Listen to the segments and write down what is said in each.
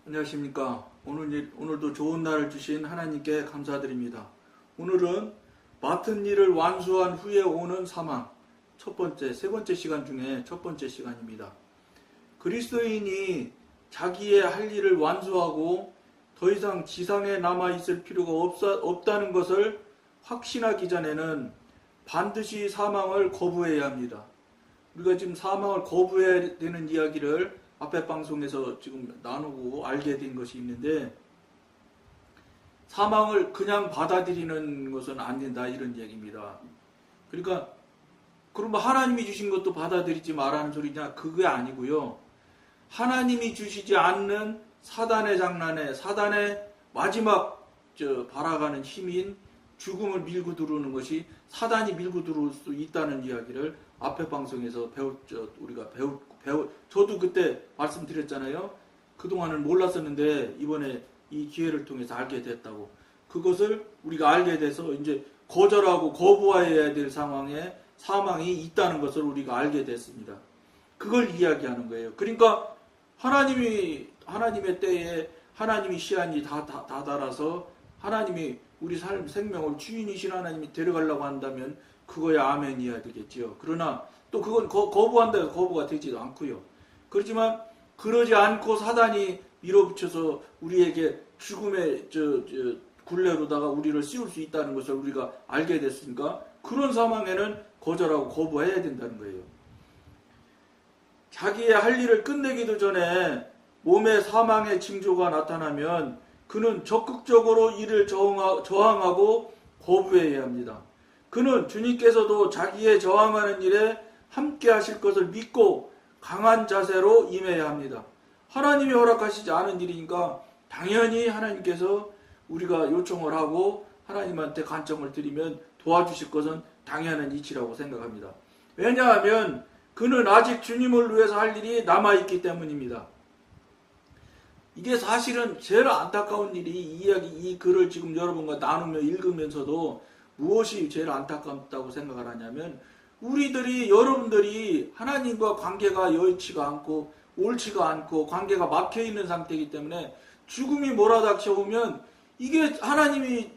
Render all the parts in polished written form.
안녕하십니까. 오늘도 좋은 날을 주신 하나님께 감사드립니다. 오늘은 맡은 일을 완수한 후에 오는 사망, 세 번째 시간 중에 첫 번째 시간입니다. 그리스도인이 자기의 할 일을 완수하고 더 이상 지상에 남아있을 필요가 없다는 것을 확신하기 전에는 반드시 사망을 거부해야 합니다. 우리가 지금 사망을 거부해야 되는 이야기를 앞에 방송에서 지금 나누고 알게 된 것이 있는데, 사망을 그냥 받아들이는 것은 안 된다, 이런 얘기입니다. 그러니까 그러면 하나님이 주신 것도 받아들이지 말라는 소리냐? 그게 아니고요. 하나님이 주시지 않는 사단의 장난에, 사단의 마지막 바라가는 힘인 죽음을 밀고 들어오는 것이 사단이 밀고 들어올 수 있다는 이야기를 앞에 방송에서 우리가 저도 그때 말씀드렸잖아요. 그동안은 몰랐었는데 이번에 이 기회를 통해서 알게 됐다고. 그것을 우리가 알게 돼서 이제 거절하고 거부해야 될 상황에 사망이 있다는 것을 우리가 알게 됐습니다. 그걸 이야기하는 거예요. 그러니까 하나님의 때에 하나님이 시한이 다 달아서 하나님이 우리 삶 생명을 주인이신 하나님이 데려가려고 한다면 그거야 아멘이어야 되겠지요. 그러나 또 그건 거부한다 해서 거부가 되지도 않고요. 그렇지만 그러지 않고 사단이 밀어붙여서 우리에게 죽음의 굴레로다가 우리를 씌울 수 있다는 것을 우리가 알게 됐으니까 그런 상황에는 거절하고 거부해야 된다는 거예요. 자기의 할 일을 끝내기도 전에 몸에 사망의 징조가 나타나면 그는 적극적으로 이를 저항하고 거부해야 합니다. 그는 주님께서도 자기의 저항하는 일에 함께 하실 것을 믿고 강한 자세로 임해야 합니다. 하나님이 허락하시지 않은 일이니까 당연히 하나님께서 우리가 요청을 하고 하나님한테 간청을 드리면 도와주실 것은 당연한 이치라고 생각합니다. 왜냐하면 그는 아직 주님을 위해서 할 일이 남아있기 때문입니다. 이게 사실은 제일 안타까운 일이 이 글을 지금 여러분과 나누며 읽으면서도 무엇이 제일 안타깝다고 생각을 하냐면 여러분들이 하나님과 관계가 여의치가 않고 옳지가 않고 관계가 막혀있는 상태이기 때문에 죽음이 몰아닥쳐오면 이게 하나님이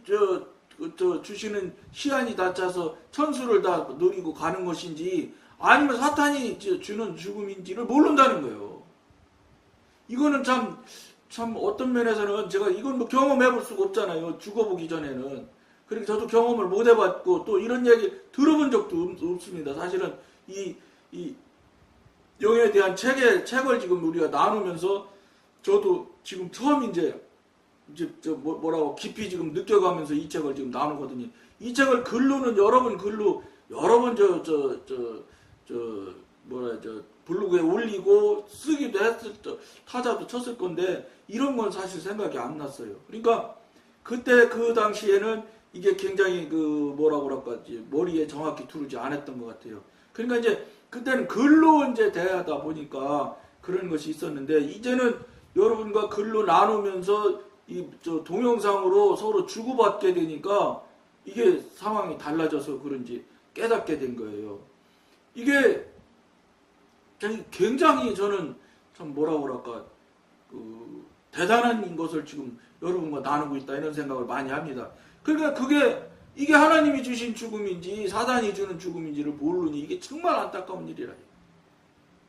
주시는 시한이 다 차서 천수를 다 노리고 가는 것인지 아니면 사탄이 주는 죽음인지를 모른다는 거예요. 이거는 참 어떤 면에서는 제가 이건 뭐 경험해볼 수가 없잖아요. 죽어보기 전에는. 그러니까 저도 경험을 못 해봤고 또 이런 얘기 들어본 적도 없습니다. 사실은 이 영에 대한 책을 지금 우리가 나누면서 저도 지금 처음 뭐라고 깊이 지금 느껴가면서 이 책을 지금 나누거든요. 이 책을 글로는 여러 번 블로그에 올리고 쓰기도 했을 때 타자도 쳤을 건데 이런 건 사실 생각이 안 났어요. 그러니까 그때 그 당시에는 이게 굉장히 머리에 정확히 두르지 않았던 것 같아요. 그러니까 이제 그때는 글로 대하다 보니까 그런 것이 있었는데 이제는 여러분과 글로 나누면서 동영상으로 서로 주고받게 되니까 이게 상황이 달라져서 그런지 깨닫게 된 거예요. 이게 굉장히 저는 참 대단한 것을 지금 여러분과 나누고 있다 이런 생각을 많이 합니다. 그러니까 이게 하나님이 주신 죽음인지 사단이 주는 죽음인지를 모르니 이게 정말 안타까운 일이라.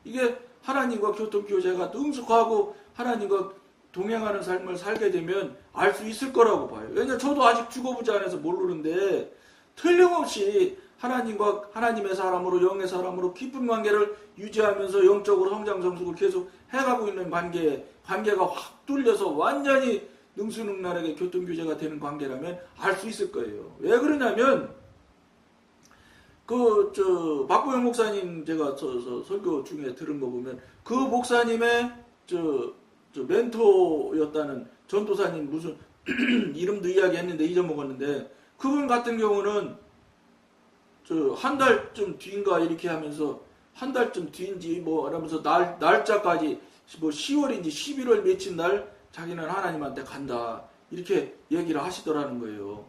이게 하나님과 교통교제가 능숙하고 하나님과 동행하는 삶을 살게 되면 알 수 있을 거라고 봐요. 왜냐하면 저도 아직 죽어보지 않아서 모르는데 틀림없이 하나님의 사람으로 영의 사람으로 깊은 관계를 유지하면서 영적으로 성장 성숙을 계속 해가고 있는 관계가 확 뚫려서 완전히 능수능란하게 교통규제가 되는 관계라면 알 수 있을 거예요. 왜 그러냐면 박보영 목사님 제가 설교 중에 들은 거 보면 그 목사님의 멘토였다는 전도사님 무슨 이름도 이야기했는데 잊어먹었는데 그분 같은 경우는 한 달쯤 뒤인가 이렇게 하면서 한 달쯤 뒤인지 이러면서 날짜까지 10월인지 11월 며칠 날 자기는 하나님한테 간다 이렇게 얘기를 하시더라는 거예요.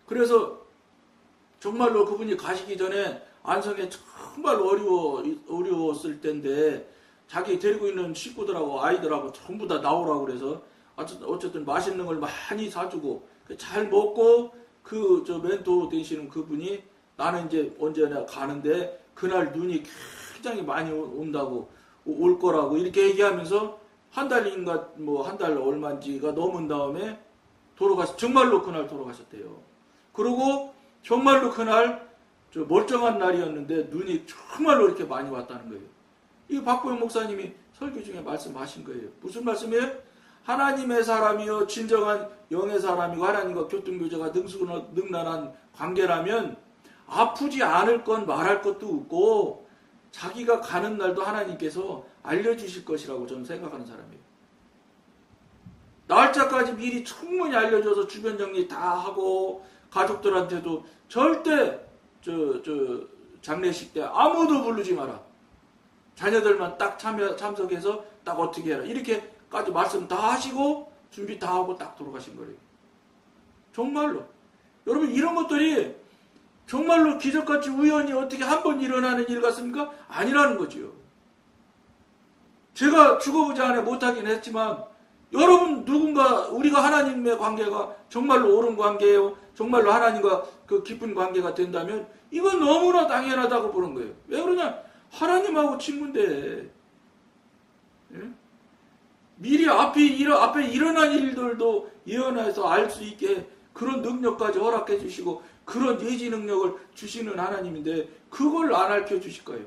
그래서 정말로 그분이 가시기 전에 안성에 정말 어려웠을 때인데 자기 데리고 있는 식구들하고 아이들하고 전부 다 나오라고 그래서 어쨌든 맛있는 걸 많이 사주고 잘 먹고 그 저 멘토 되시는 그분이 나는 이제 언제나 가는데 그날 눈이 굉장히 많이 온다고 올 거라고 이렇게 얘기하면서 한 달인가 뭐 한 달 얼마인지가 넘은 다음에 정말로 그날 돌아가셨대요. 그리고 정말로 그날 저 멀쩡한 날이었는데 눈이 정말로 이렇게 많이 왔다는 거예요. 이 박보영 목사님이 설교 중에 말씀하신 거예요. 무슨 말씀이에요? 하나님의 사람이요 진정한 영의 사람이고 하나님과 교통교제가 능란한 관계라면 아프지 않을 건 말할 것도 없고 자기가 가는 날도 하나님께서 알려주실 것이라고 저는 생각하는 사람이에요. 날짜까지 미리 충분히 알려줘서 주변 정리 다 하고 가족들한테도 절대 장례식 때 아무도 부르지 마라. 자녀들만 딱 참석해서 딱 어떻게 해라. 이렇게까지 말씀 다 하시고 준비 다 하고 딱 돌아가신 거예요. 정말로. 여러분 이런 것들이 정말로 기적같이 우연히 어떻게 한 번 일어나는 일 같습니까? 아니라는 거죠. 제가 죽어보지 않아 못하긴 했지만 여러분 우리가 하나님의 관계가 정말로 옳은 관계예요. 정말로 하나님과 그 깊은 관계가 된다면 이건 너무나 당연하다고 보는 거예요. 왜 그러냐? 하나님하고 친구인데 예? 미리 앞에 일어난 일들도 예언해서 알 수 있게 그런 능력까지 허락해 주시고 그런 예지 능력을 주시는 하나님인데 그걸 안 알려 주실 거예요.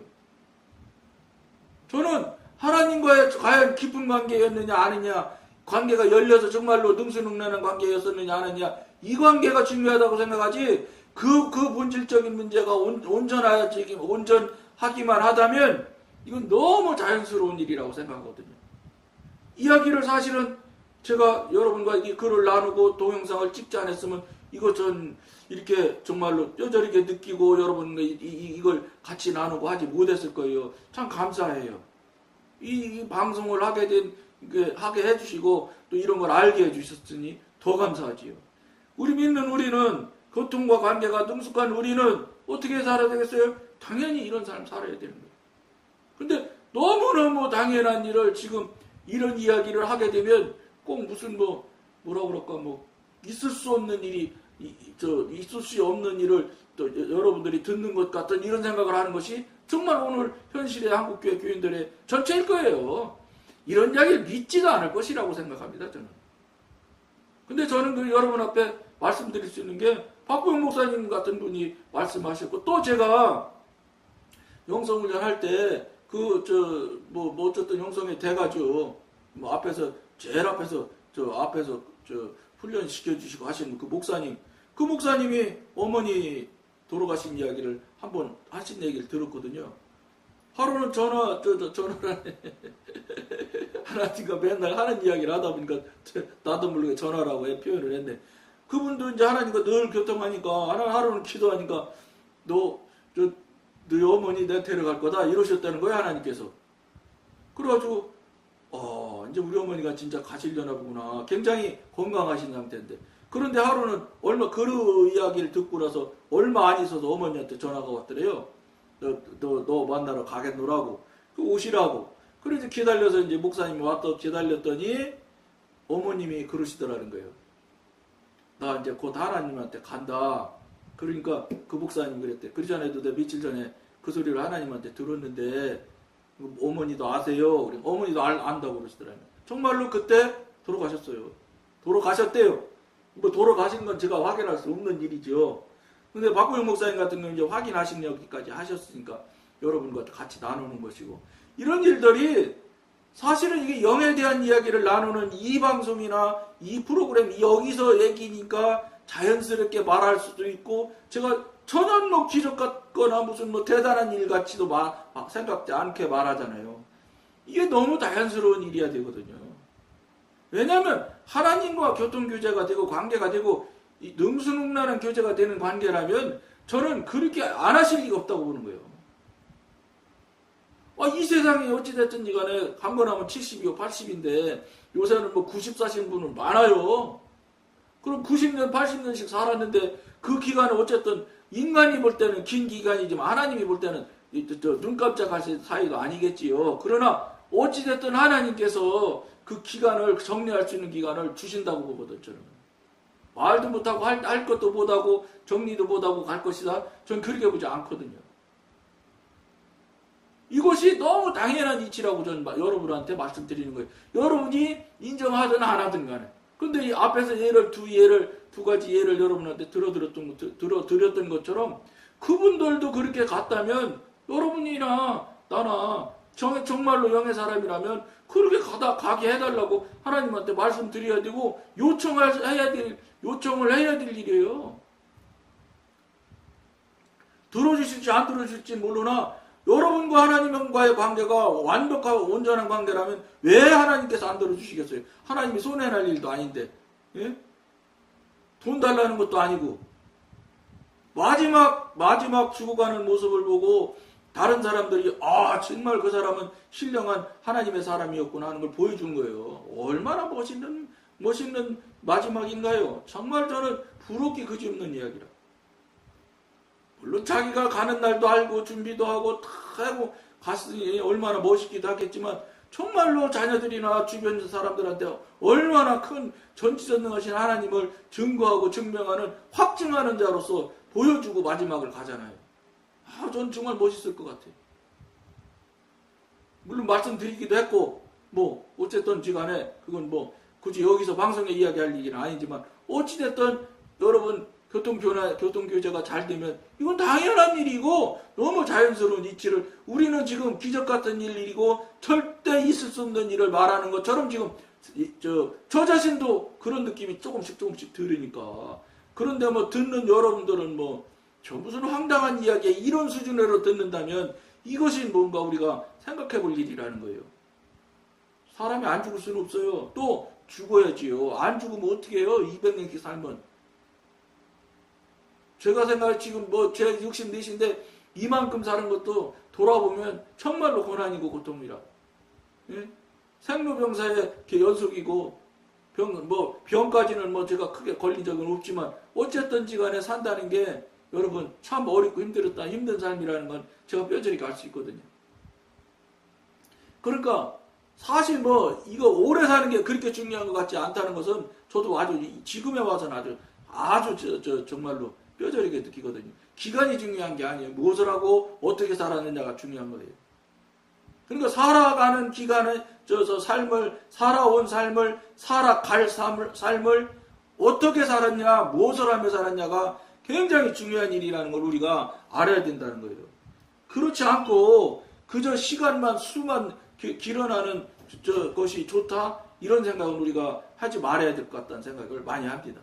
저는 하나님과의 과연 깊은 관계였느냐 아니냐, 관계가 열려서 정말로 능수능란한 관계였었느냐 아니냐, 이 관계가 중요하다고 생각하지 그 본질적인 문제가 온전하기만 하다면 이건 너무 자연스러운 일이라고 생각하거든요. 이야기를 사실은 제가 여러분과 이 글을 나누고 동영상을 찍지 않았으면 이거 전 이렇게 정말로 뼈저리게 느끼고 여러분과 이걸 같이 나누고 하지 못했을 거예요. 참 감사해요. 이 방송을 하게 해주시고 또 이런 걸 알게 해주셨으니 더 감사하지요. 우리는 교통과 관계가 능숙한 우리는 어떻게 살아야 되겠어요? 당연히 이런 삶 살아야 되는 거예요. 근데 너무너무 당연한 일을 지금 이런 이야기를 하게 되면 꼭 무슨 있을 수 없는 일이 있을 수 없는 일을 또 여러분들이 듣는 것 같은 이런 생각을 하는 것이 정말 오늘 현실의 한국교회 교인들의 전체일 거예요. 이런 이야기를 믿지도 않을 것이라고 생각합니다. 저는. 근데 저는 그 여러분 앞에 말씀드릴 수 있는 게 박보영 목사님 같은 분이 말씀하셨고 또 제가 영성훈련 할 때 어쨌든 영성에 돼가지고 제일 앞에서 훈련 시켜주시고 하시는 그 목사님이 어머니 돌아가신 이야기를 한번 하신 얘기를 들었거든요. 하루는 전화를 하나님과 맨날 하는 이야기를 하다 보니까 나도 모르게 전화라고 표현을 했네. 그분도 이제 하나님과 늘 교통하니까 하루는 기도하니까 너희 어머니 내 데려갈 거다 이러셨다는 거예요. 하나님께서. 그래가지고 이제 우리 어머니가 진짜 가시려나 보구나. 굉장히 건강하신 상태인데. 그런데 하루는 그 이야기를 듣고 나서 얼마 안 있어서 어머니한테 전화가 왔더래요. 너 만나러 가겠노라고. 오시라고. 그래서 기다려서 이제 목사님이 왔다 기다렸더니 어머님이 그러시더라는 거예요. 나 이제 곧 하나님한테 간다. 그러니까 그 목사님 그랬대. 그러지 않아도 내가 며칠 전에 그 소리를 하나님한테 들었는데 어머니도 아세요? 어머니도 안다고 그러시더라고요. 정말로 그때 돌아가셨어요. 돌아가셨대요. 돌아가신 건 제가 확인할 수 없는 일이죠. 근데 박보영 목사님 같은 경우는 이제 확인하신 여기까지 하셨으니까 여러분과 같이 나누는 것이고, 이런 일들이 사실은 이게 영에 대한 이야기를 나누는 이 방송이나 이 프로그램 여기서 얘기니까 자연스럽게 말할 수도 있고, 제가 전혀 기적 같거나 무슨 대단한 일 같이도 생각지 않게 말하잖아요. 이게 너무 자연스러운 일이야 되거든요. 왜냐하면 하나님과 교통교제가 되고 관계가 되고 능수능란한 교제가 되는 관계라면 저는 그렇게 안 하실 리가 없다고 보는 거예요. 이 세상에 어찌됐든지 간에 강건하면 70이고 80인데 요새는 90 사신 분은 많아요. 그럼 90년 80년씩 살았는데 그 기간은 어쨌든 인간이 볼 때는 긴 기간이지만 하나님이 볼 때는 눈 깜짝할 사이도 아니겠지요. 그러나 어찌됐든 하나님께서 그 기간을 정리할 수 있는 기간을 주신다고 보거든 저는. 말도 못하고 할 것도 못하고 정리도 못하고 갈 것이다. 저는 그렇게 보지 않거든요. 이것이 너무 당연한 이치라고 저는 여러분한테 말씀드리는 거예요. 여러분이 인정하든 안 하든 간에. 근데 이 앞에서 두 가지 예를 여러분한테 들어드렸던 것처럼 그분들도 그렇게 갔다면 여러분이나 나나 정말로 영의 사람이라면 그렇게 가게 해달라고 하나님한테 말씀드려야 되고 요청을 해야 될 일이에요. 들어주실지 안 들어주실지 모르나 여러분과 하나님과의 관계가 완벽하고 온전한 관계라면 왜 하나님께서 안 들어주시겠어요? 하나님이 손해날 일도 아닌데, 예? 돈 달라는 것도 아니고 마지막 죽어가는 모습을 보고 다른 사람들이 정말 그 사람은 신령한 하나님의 사람이었구나 하는 걸 보여준 거예요. 얼마나 멋있는 마지막인가요? 정말 저는 부럽기 그지없는 이야기라. 물론 자기가 가는 날도 알고 준비도 하고 다 하고 갔으니 얼마나 멋있기도 하겠지만 정말로 자녀들이나 주변 사람들한테 얼마나 큰 전지전능하신 하나님을 증거하고 증명하는 확증하는 자로서 보여주고 마지막을 가잖아요. 전 정말 멋있을 것 같아요. 물론 말씀드리기도 했고 어쨌든 지간에 그건 굳이 여기서 방송에 이야기할 얘기는 아니지만 어찌됐든 여러분 교통교제가 잘 되면 이건 당연한 일이고 너무 자연스러운 이치를 우리는 지금 기적 같은 일이고 절대 있을 수 없는 일을 말하는 것처럼 지금 저 자신도 그런 느낌이 조금씩 들으니까. 그런데 듣는 여러분들은 저 무슨 황당한 이야기에 이런 수준으로 듣는다면 이것이 뭔가 우리가 생각해 볼 일이라는 거예요. 사람이 안 죽을 수는 없어요. 또 죽어야지요. 안 죽으면 어떻게 해요? 200년씩 살면. 제가 생각해 지금 제가 64인데 이만큼 사는 것도 돌아보면 정말로 고난이고 고통이라. 예? 생로병사의 연속이고 병까지는 제가 크게 걸린 적은 없지만 어쨌든지 간에 산다는 게 여러분 참 어렵고 힘든 삶이라는 건 제가 뼈저리게 알 수 있거든요. 그러니까 사실 이거 오래 사는 게 그렇게 중요한 것 같지 않다는 것은 저도 아주 지금에 와서는 아주 정말로 뼈저리게 느끼거든요. 기간이 중요한 게 아니에요. 무엇을 하고 어떻게 살았느냐가 중요한 거예요. 그러니까 살아가는 기간에 살아온 삶을 살아갈 삶을 어떻게 살았냐, 무엇을 하며 살았냐가 굉장히 중요한 일이라는 걸 우리가 알아야 된다는 거예요. 그렇지 않고 그저 시간만 수만 길어나는 것이 좋다 이런 생각은 우리가 하지 말아야 될 것 같다는 생각을 많이 합니다.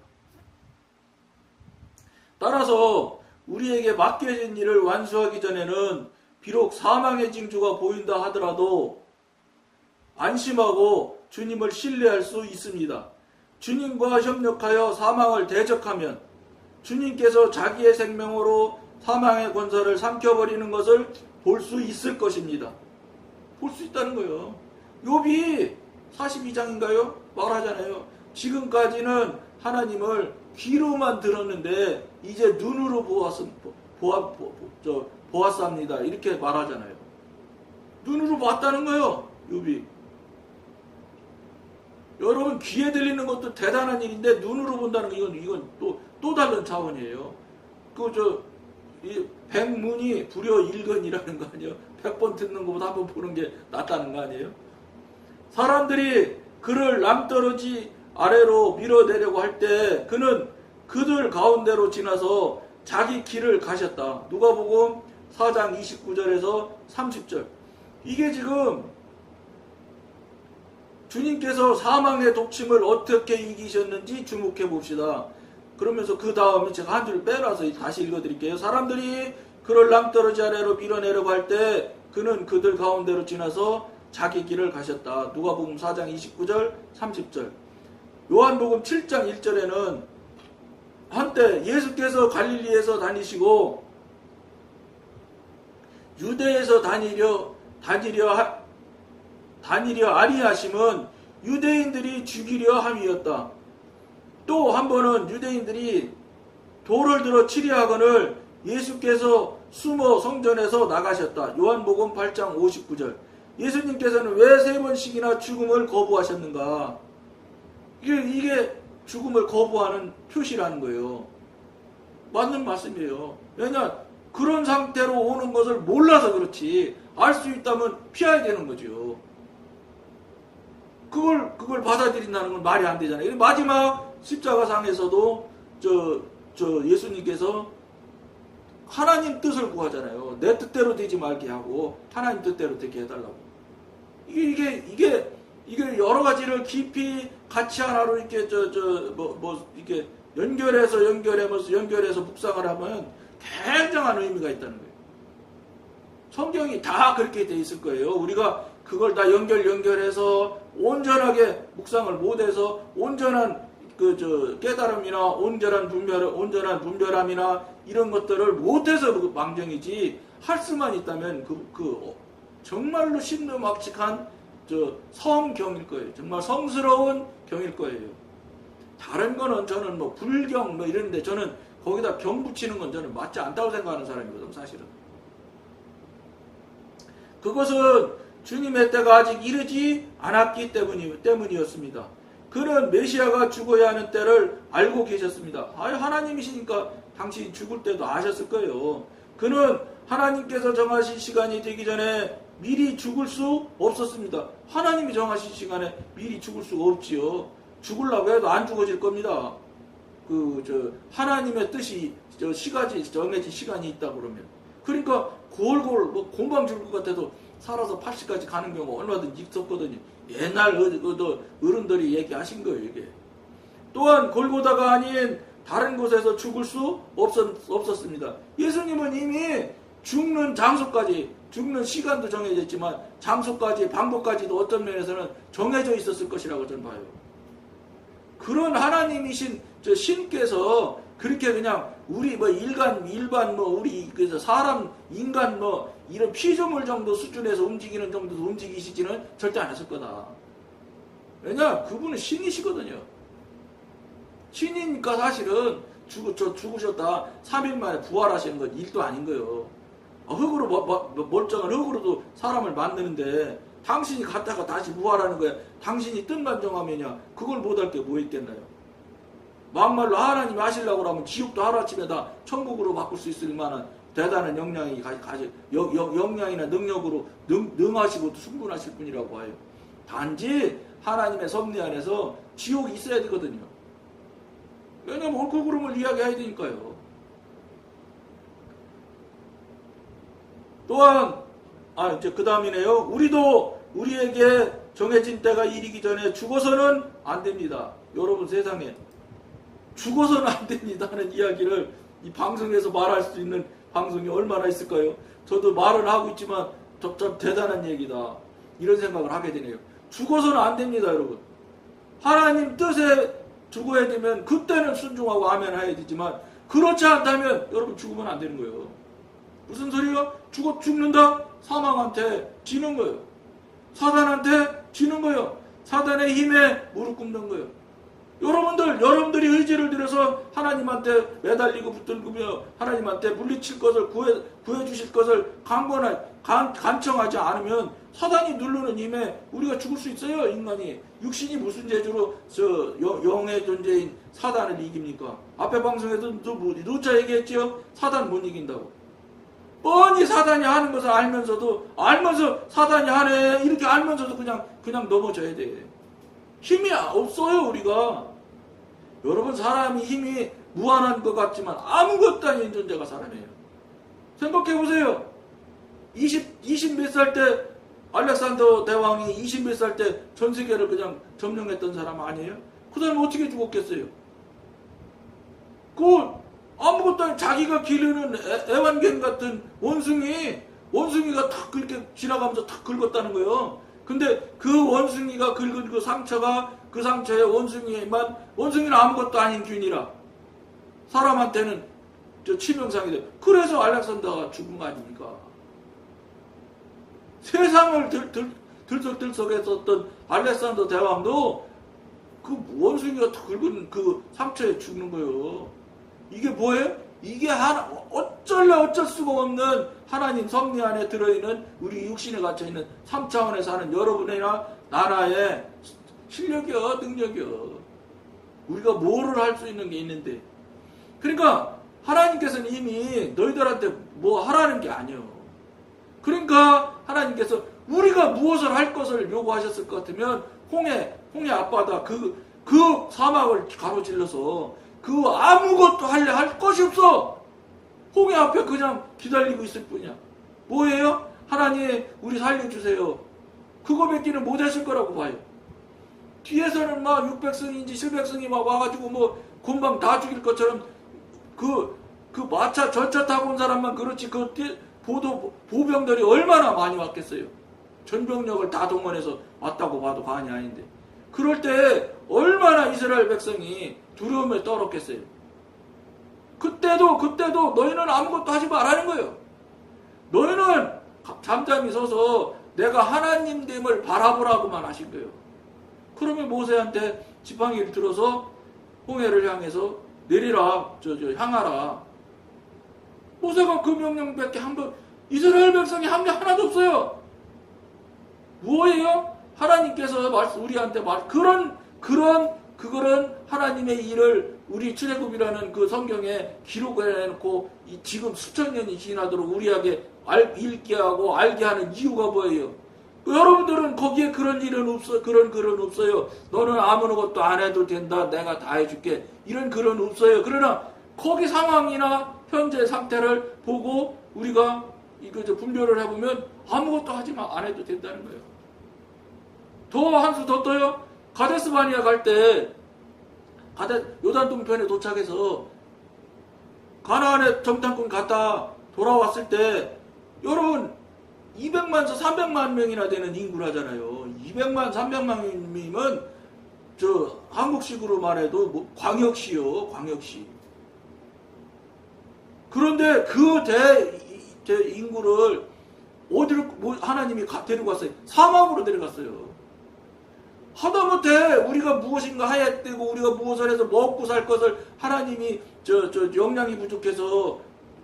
따라서 우리에게 맡겨진 일을 완수하기 전에는 비록 사망의 징조가 보인다 하더라도 안심하고 주님을 신뢰할 수 있습니다. 주님과 협력하여 사망을 대적하면 주님께서 자기의 생명으로 사망의 권세를 삼켜버리는 것을 볼 수 있을 것입니다. 볼 수 있다는 거예요. 욥이 42장인가요? 말하잖아요. 지금까지는 하나님을 귀로만 들었는데 이제 눈으로 보았습니다. 이렇게 말하잖아요. 눈으로 봤다는 거예요. 욥이. 여러분 귀에 들리는 것도 대단한 일인데 눈으로 본다는 거 이건 또 다른 차원이에요. 이 백문이 불여일견이라는 거 아니에요? 100번 듣는 것보다 한 번 보는 게 낫다는 거 아니에요? 사람들이 그를 낭떠러지 아래로 밀어내려고 할 때 그는 그들 가운데로 지나서 자기 길을 가셨다. 누가복음 4장 29절에서 30절. 이게 지금 주님께서 사망의 독침을 어떻게 이기셨는지 주목해 봅시다. 그러면서 그 다음에 제가 한 줄 빼놔서 다시 읽어드릴게요. 사람들이 그를 낭떠러지 아래로 밀어내려고 할 때 그는 그들 가운데로 지나서 자기 길을 가셨다. 누가복음 4장 29절 30절. 요한복음 7장 1절에는 한때 예수께서 갈릴리에서 다니시고 유대에서 다니려 아니하심은 유대인들이 죽이려 함이었다. 또 한 번은 유대인들이 돌을 들어 치려하거늘 예수께서 숨어 성전에서 나가셨다. 요한복음 8장 59절. 예수님께서는 왜 3번씩이나 죽음을 거부하셨는가? 이게 죽음을 거부하는 표시라는 거예요. 맞는 말씀이에요. 왜냐, 그런 상태로 오는 것을 몰라서 그렇지, 알 수 있다면 피해야 되는 거죠. 그걸 받아들인다는 건 말이 안 되잖아요. 마지막 십자가상에서도 예수님께서 하나님 뜻을 구하잖아요. 내 뜻대로 되지 말게 하고 하나님 뜻대로 되게 해달라고. 이게 여러 가지를 깊이 같이 하나로 이렇게 이렇게 연결해서 묵상을 하면 굉장한 의미가 있다는 거예요. 성경이 다 그렇게 돼 있을 거예요. 우리가 그걸 다 연결해서 온전하게 묵상을 못해서 온전한 깨달음이나 온전한 분별함이나 이런 것들을 못해서 망정이지, 할 수만 있다면 정말로 신묘막측한 성경일 거예요. 정말 성스러운 경일 거예요. 다른 거는 저는 불경 이러는데 저는 거기다 경 붙이는 건 저는 맞지 않다고 생각하는 사람이거든요, 사실은. 그것은 주님의 때가 아직 이르지 않았기 때문이었습니다. 그는 메시아가 죽어야 하는 때를 알고 계셨습니다. 하나님이시니까 당신이 죽을 때도 아셨을 거예요. 그는 하나님께서 정하신 시간이 되기 전에 미리 죽을 수 없었습니다. 하나님이 정하신 시간에 미리 죽을 수가 없지요. 죽으려고 해도 안 죽어질 겁니다. 하나님의 뜻이 정해진 시간이 있다 그러면. 그러니까 골골 곰방 죽을 것 같아도 살아서 80까지 가는 경우가 얼마든지 있었거든요. 옛날 어른들이 얘기하신 거예요, 이게. 또한 골고다가 아닌 다른 곳에서 죽을 수 없었습니다. 예수님은 이미 죽는 장소까지, 죽는 시간도 정해져 있지만 장소까지, 방법까지도 어떤 면에서는 정해져 있었을 것이라고 저는 봐요. 그런 하나님이신 신께서 그렇게 그냥 우리 일반 우리 그래서 사람 인간 이런 피조물 정도 수준에서 움직이는 정도도 움직이시지는 절대 안 했을 거다. 왜냐, 그분은 신이시거든요. 신이니까 사실은 죽으셨다 3일 만에 부활하시는 건 일도 아닌 거예요. 흙으로 멀쩡한 흙으로도 사람을 만드는데 당신이 갔다가 다시 부활하는 거야. 당신이 뜻만 정하면야 그걸 못할 게 뭐 있겠나요? 막말로 하나님이 하시려고 하면 지옥도 하루아침에 다 천국으로 바꿀 수 있을 만한 대단한 역량이나 능력으로 능하시고 충분하실 분이라고 봐요. 단지 하나님의 섭리 안에서 지옥이 있어야 되거든요. 왜냐면 옳고 그름을 이야기해야 되니까요. 또한 이제 그 다음이네요. 우리에게 정해진 때가 이르기 전에 죽어서는 안 됩니다. 여러분, 세상에 죽어서는 안 됩니다 하는 이야기를 이 방송에서 말할 수 있는 방송이 얼마나 있을까요? 저도 말을 하고 있지만 참 대단한 얘기다, 이런 생각을 하게 되네요. 죽어서는 안 됩니다, 여러분. 하나님 뜻에 죽어야 되면 그때는 순종하고 아멘 해야 되지만, 그렇지 않다면 여러분 죽으면 안 되는 거예요. 무슨 소리가? 죽는다? 사망한테 지는 거예요. 사단한테 지는 거예요. 사단의 힘에 무릎 꿇는 거예요. 여러분들이 의지를 들여서 하나님한테 매달리고 붙들고 하나님한테 물리칠 것을 구해 주실 것을 간청하지 않으면 사단이 누르는 힘에 우리가 죽을 수 있어요. 인간이 육신이 무슨 재주로 영의 존재인 사단을 이깁니까? 앞에 방송에도 누차 얘기했지요. 사단 못 이긴다고. 뻔히 사단이 하는 것을 알면서 사단이 하네 이렇게 알면서도 그냥 넘어져야 돼. 힘이 없어요, 우리가. 여러분, 사람이 힘이 무한한 것 같지만 아무것도 아닌 존재가 사람이에요. 생각해보세요. 20 몇 살 때 알렉산더 대왕이 20 몇 살 때 전 세계를 그냥 점령했던 사람 아니에요? 그 사람 어떻게 죽었겠어요? 아무것도 아닌 자기가 기르는 애완견 같은 원숭이가 탁 그렇게 지나가면서 탁 긁었다는 거예요. 근데 그 원숭이가 긁은 그 상처가 그 상처에 원숭이는 아무것도 아닌 균이라 사람한테는 치명상이 돼. 그래서 알렉산더가 죽은 거 아닙니까? 세상을 들썩들썩했었던 알렉산더 대왕도 그 원숭이가 탁 긁은 그 상처에 죽는 거예요. 이게 뭐예요? 이게 어쩔 수가 없는 하나님 섭리 안에 들어있는 우리 육신에 갇혀있는 3차원에 사는 여러분이나 나라의 실력이요, 능력이요. 우리가 뭐를 할 수 있는 게 있는데. 그러니까 하나님께서는 이미 너희들한테 뭐 하라는 게 아니에요. 그러니까 하나님께서 우리가 무엇을 할 것을 요구하셨을 것 같으면 홍해 앞바다 그 사막을 가로질러서 그 아무것도 할 것이 없어. 홍해 앞에 그냥 기다리고 있을 뿐이야. 뭐예요? 하나님 우리 살려주세요. 그거밖에는 못하실 거라고 봐요. 뒤에서는 막 600승인지 700승이 막 와가지고 뭐 곤방 다 죽일 것처럼 그 마차 전차 타고 온 사람만 그렇지 보병들이 얼마나 많이 왔겠어요. 전병력을 다 동원해서 왔다고 봐도 과언이 아닌데 그럴 때 얼마나 이스라엘 백성이 두려움에 떨었겠어요. 그때도 너희는 아무것도 하지 말라는 거예요. 너희는 잠잠히 서서 내가 하나님됨을 바라보라고만 하신 거예요. 그러면 모세한테 지팡이를 들어서 홍해를 향해서 내리라, 향하라. 모세가 그 명령밖에 이스라엘 백성이 한 게 하나도 없어요. 뭐예요? 하나님께서 우리한테 그거는 하나님의 일을 우리 출애굽이라는 그 성경에 기록을 해놓고 지금 수천 년이 지나도록 우리에게 읽게 하고 알게 하는 이유가 뭐예요? 여러분들은 거기에 그런 일은 없어, 그런 글은 없어요. 너는 아무것도 안 해도 된다. 내가 다 해줄게. 이런 글은 없어요. 그러나 거기 상황이나 현재 상태를 보고 우리가 이거 분별을 해보면 아무것도 안 해도 된다는 거예요. 더 한 수 더 떠요. 가데스 바니아 갈 때 요단 동편에 도착해서 가나안에 정탐꾼 갔다 돌아왔을 때 여러분 200만에서 300만 명이나 되는 인구라잖아요. 200만, 300만 명이면 한국식으로 말해도 광역시요, 광역시. 그런데 그 인구를 어디로 하나님이 데리고 갔어요? 사막으로 데려갔어요. 하다못해 우리가 무엇인가 해야 되고 우리가 무엇을 해서 먹고 살 것을 하나님이 역량이 부족해서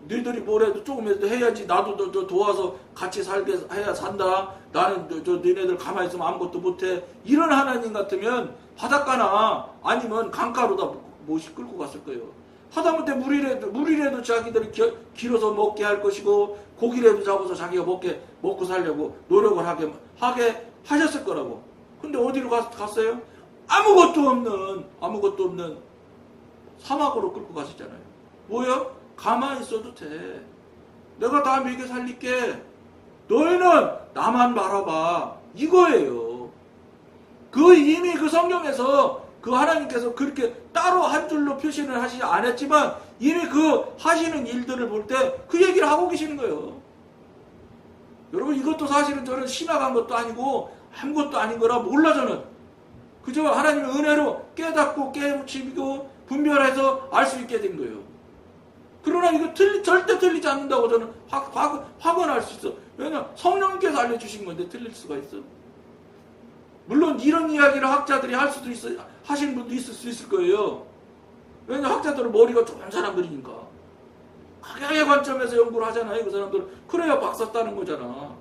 너희들이 뭐래도 조금이라도 해야지 나도 도와서 같이 살게 해야 산다. 나는 너희네들 가만히 있으면 아무것도 못해. 이런 하나님 같으면 바닷가나 아니면 강가로다 못이 끌고 갔을 거예요. 하다못해 물이라도 자기들이 길어서 먹게 할 것이고 고기라도 잡아서 자기가 먹고 살려고 노력을 하게 하셨을 거라고. 근데 어디로 갔어요? 아무것도 없는 사막으로 끌고 가셨잖아요. 뭐요? 가만히 있어도 돼. 내가 다 먹여 살릴게. 너희는 나만 바라봐. 이거예요. 이미 그 성경에서 그 하나님께서 그렇게 따로 한 줄로 표시를 하시지 않았지만 이미 그 하시는 일들을 볼 때 그 얘기를 하고 계시는 거예요. 여러분 이것도 사실은 저는 신학한 것도 아니고 아무것도 아닌 거라 몰라 저는. 그저 하나님의 은혜로 깨닫고 깨우치고 분별해서 알 수 있게 된 거예요. 그러나 이거 절대 틀리지 않는다고 저는 확언할 수 있어. 왜냐하면 성령께서 알려주신 건데 틀릴 수가 있어. 물론 이런 이야기를 학자들이 할 수도 있어, 하시는 분도 있을 수 있을 거예요. 왜냐하면 학자들은 머리가 좋은 사람들이니까. 각양의 관점에서 연구를 하잖아요. 그 사람들은. 그래야 박사 따는 거잖아.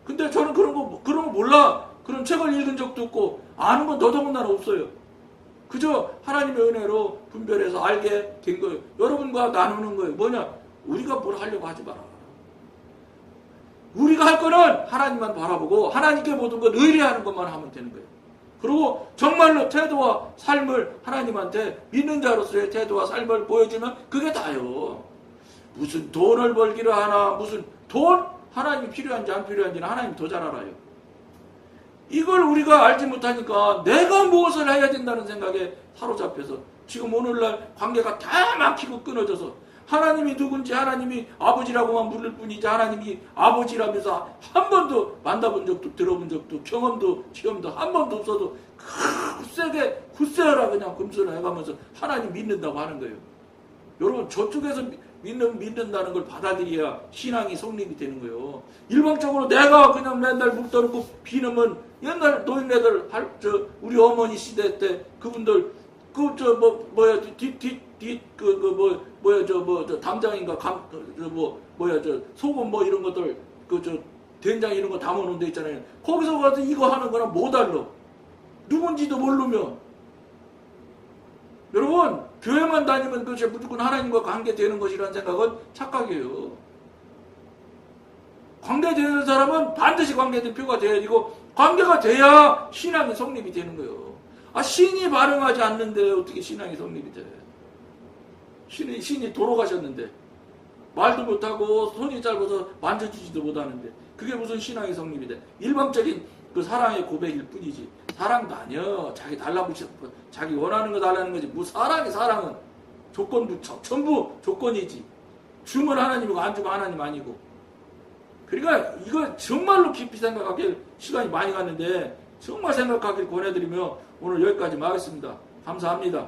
근데 저는 그런 거 몰라. 그런 책을 읽은 적도 없고 아는 건 더더군다나 없어요. 그저 하나님의 은혜로 분별해서 알게 된 거예요. 여러분과 나누는 거예요. 뭐냐? 우리가 뭘 하려고 하지 마라. 우리가 할 거는 하나님만 바라보고 하나님께 모든 걸 의뢰하는 것만 하면 되는 거예요. 그리고 정말로 태도와 삶을 하나님한테 믿는 자로서의 태도와 삶을 보여주면 그게 다요. 무슨 돈을 벌기를 하나, 무슨 돈? 하나님이 필요한지 안 필요한지는 하나님이 더 잘 알아요. 이걸 우리가 알지 못하니까 내가 무엇을 해야 된다는 생각에 사로잡혀서 지금 오늘날 관계가 다 막히고 끊어져서 하나님이 누군지 하나님이 아버지라고만 부를 뿐이지 하나님이 아버지라면서 한 번도 만나본 적도 들어본 적도 경험도 체험도 한 번도 없어도 굳세라 그냥 금수를 해가면서 하나님 믿는다고 하는 거예요. 여러분 저쪽에서 믿는다는 걸 받아들여야 신앙이 성립이 되는 거예요. 일방적으로 내가 그냥 맨날 묵 떠놓고 비누면 옛날 노인네들 우리 어머니 시대 때 그분들 그 저 뭐 뭐야 뭐야 저 담장인가 뭐야 저 소금 뭐 이런 것들 그 저 된장 이런 거 담아놓은 데 있잖아요. 거기서 가서 이거 하는 거랑 뭐 달라? 누군지도 모르면. 여러분, 교회만 다니면 그것이 무조건 하나님과 관계되는 것이라는 생각은 착각이에요. 관계되는 사람은 반드시 관계대표가 돼야 되고, 관계가 돼야 신앙이 성립이 되는 거예요. 아, 신이 발음하지 않는데 어떻게 신앙이 성립이 돼? 신이 돌아가셨는데, 말도 못하고 손이 짧아서 만져주지도 못하는데, 그게 무슨 신앙의 성립이 돼? 일방적인 그 사랑의 고백일 뿐이지. 사랑도 아니야. 자기 달라고 싶어. 자기 원하는 거 달라는 거지. 뭐 사랑은 조건부 전부 조건이지. 주면 하나님이고 안 주면 하나님 아니고. 그러니까 이거 정말로 깊이 생각하길 시간이 많이 갔는데 정말 생각하길 권해드리며 오늘 여기까지 마치겠습니다. 감사합니다.